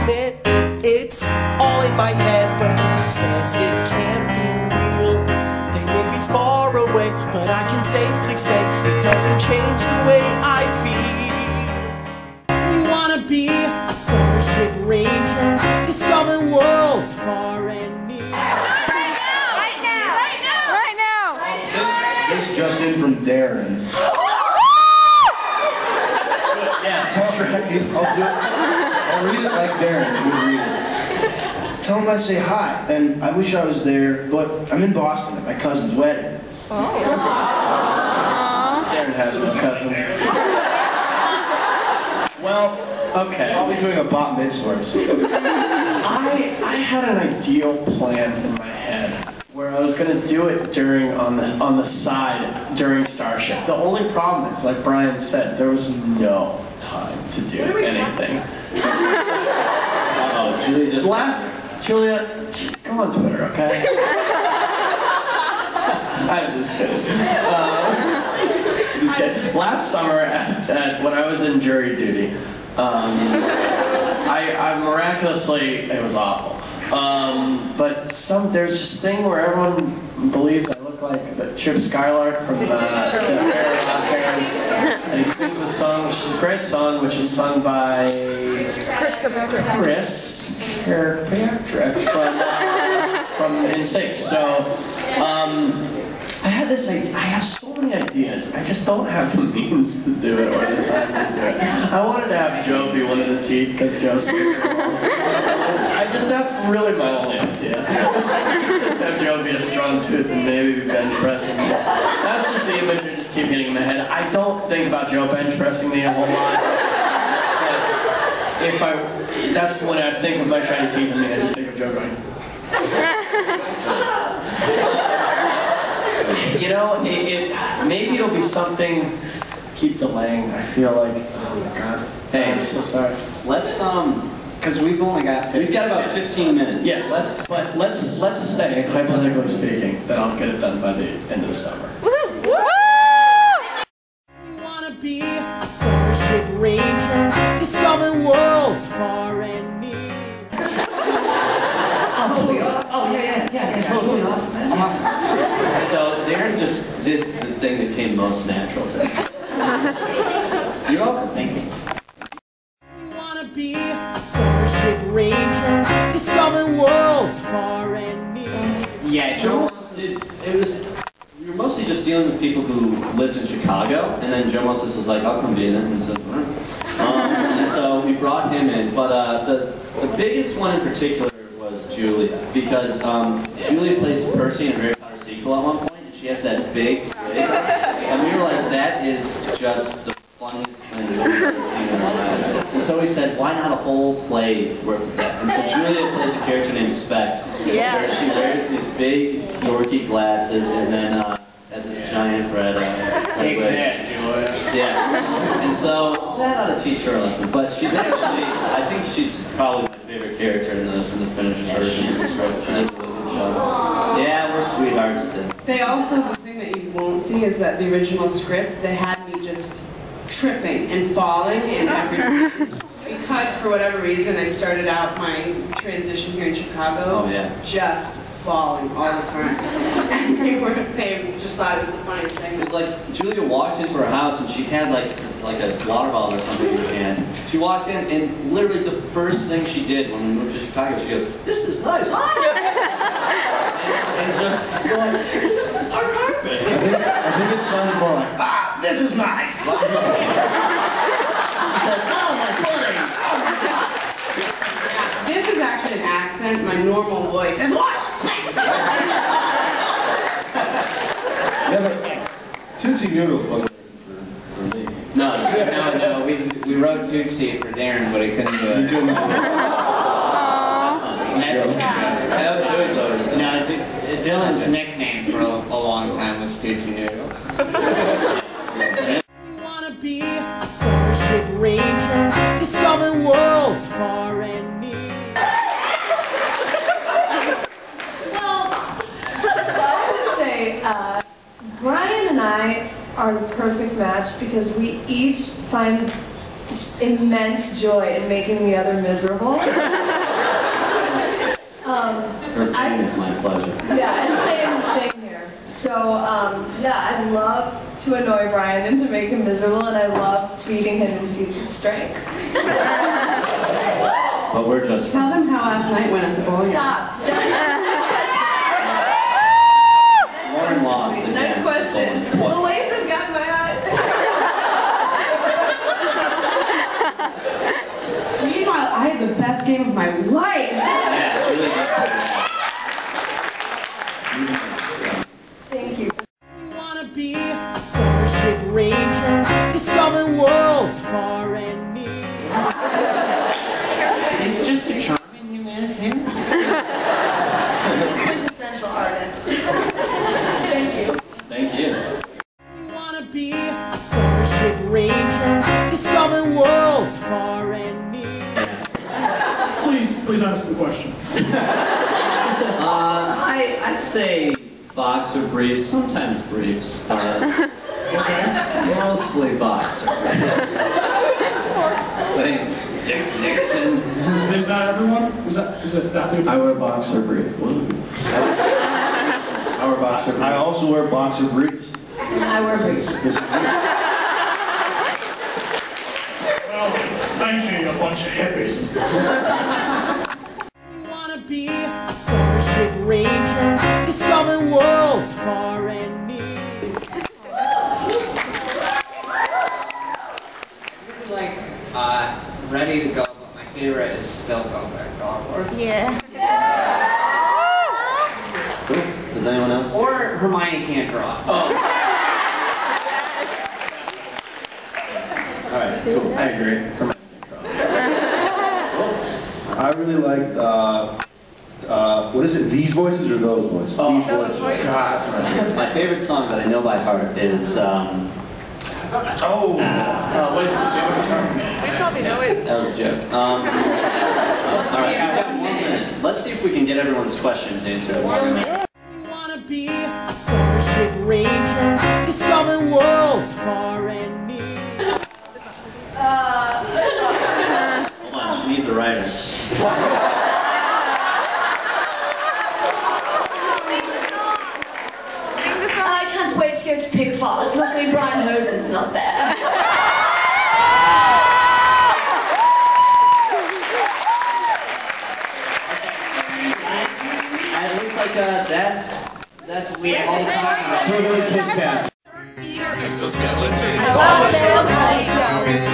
admit it's all in my head, but who says it can't be real? They may be far away, but I can safely say it doesn't change the way I feel. We wanna be a Starship Ranger, discover worlds far and near. Right now! This just in from Darren. I'll read it like Darren would read it. Tell him I say hi, and I wish I was there, but I'm in Boston at my cousin's wedding. Darren has his cousins. Well, okay. I'll be doing a bat mitzvah. I had an ideal plan in my head where I was going to do it on the side during Starship. The only problem is, like Brian said, there was no time to do anything. Uh-oh, Julia just... Julia, go on Twitter, okay? I'm just kidding. Last summer, when I was in jury duty, I miraculously, it was awful. But there's this thing where everyone believes I look like the Chip Skylark from the Parents, and he sings a song, which is a great song, which is sung by Chris Kirkpatrick from NSYNC. So I have so many ideas. I just don't have the means to do it or the time to do it. I wanted to have Joe be one of the teeth because Joe's that's really my only idea. Just have Joe be a strong tooth and maybe be bench pressing me. That's just the image I just keep getting in my head. I don't think about Joe bench pressing me a whole lot. But that's when I think of my shiny teeth and I just think of Joe going. You know, maybe it'll be something. Keep delaying. I feel like, oh my God. Hey, I'm so sorry. Let's because we've got about 15 minutes. Yes. Let's say, hypothetically speaking, that I'll get it done by the end of the summer. We wanna be a Starship Ranger, discover worlds far and near. Oh yeah, totally awesome. So Darren just did the thing that came most natural to me. You're welcome. Thank you. We wanna be a Starship Ranger, discover worlds far and near. Yeah, Joe we were mostly just dealing with people who lived in Chicago, and then Joe Moses was like, I'll come be them, and he said, all right. And so we brought him in, but the biggest one in particular was Julia, because Julia plays Percy in a Harry Potter sequel at one point, and she has that big wig, and we were like, that is just the funniest thing we've ever seen in our lives. And so we said, why not a whole play worth of that? And so Julia plays a character named Specs, where she wears these big, dorky glasses, and then has this giant red Take wig. that, Julia. Yeah, and so that ought to teach her a lesson, but she's actually, I think she's probably my favorite character in the finished version of the script. She does a really good job. Yeah, we're sweethearts too. They also, the thing that you won't see is that the original script, they had me just tripping and falling and everything. Because for whatever reason, I started out my transition here in Chicago just falling all the time. And they just thought it was the funniest thing. It was like Julia walked into her house and she had like a water bottle or something in her hand. She walked in and literally the first thing she did when we moved to Chicago, she goes, "This is nice, huh?" and just like, "This is our carpet." I think it sounded more like, "Ah, this is nice." She said, "Oh my pudding! Oh my God!" This is actually an accent, my normal voice. And what? Yeah, but Tootsie Noodles wasn't for me. No, we wrote Tootsie for Darren, but he couldn't do it. No, Dylan's nickname for a long time was Tootsie Noodles. We wanna be a Starship Ranger, discover worlds far and near. Brian and I are the perfect match because we each find immense joy in making the other miserable. Her pain is my pleasure. Yeah, and same thing here. So, yeah, I love to annoy Brian and to make him miserable, and I love feeding him future strength. But we're just Tell them how last night went at the bowling. Stop. Lauren lost again. Next question. The laser's got my eye. Meanwhile, I had the best game of my life. Yeah, it's really good. Thank you. We wanna be a Starship Ranger, discover worlds far and near. He's just a charming humanitarian. Quintessential artist. Thank you. Thank you. We wanna be a Starship Ranger, discover worlds far and near. Please answer the question. I'd say boxer briefs, sometimes briefs, but mostly boxer briefs. Thanks, Dick Nixon. Is that everyone? Is that I wear boxer briefs. I wear boxer briefs. I also wear boxer briefs. I wear briefs. Well, thank you, a bunch of hippies. We wanna be a Starship Ranger, discover worlds far and near. Like, ready to go, but my favorite is still go back to Hogwarts. Yeah. Does anyone else? Or Hermione can't draw. Alright, cool. I agree. I really like, what is it, these voices or those voices? Oh, These voices. My favorite song that I know by heart is, What is the term? We probably know it. that was a joke. Alright, we've got 1 minute. Let's see if we can get everyone's questions answered. We wanna be a Starship Ranger, discover worlds far and near. Hold on, she needs a writer. I can't wait to go to Pig Farms. Luckily, Brian Hosen's not there. It looks like that's we all talking about. Totally Kit Kats. Exoskeleton. I love it.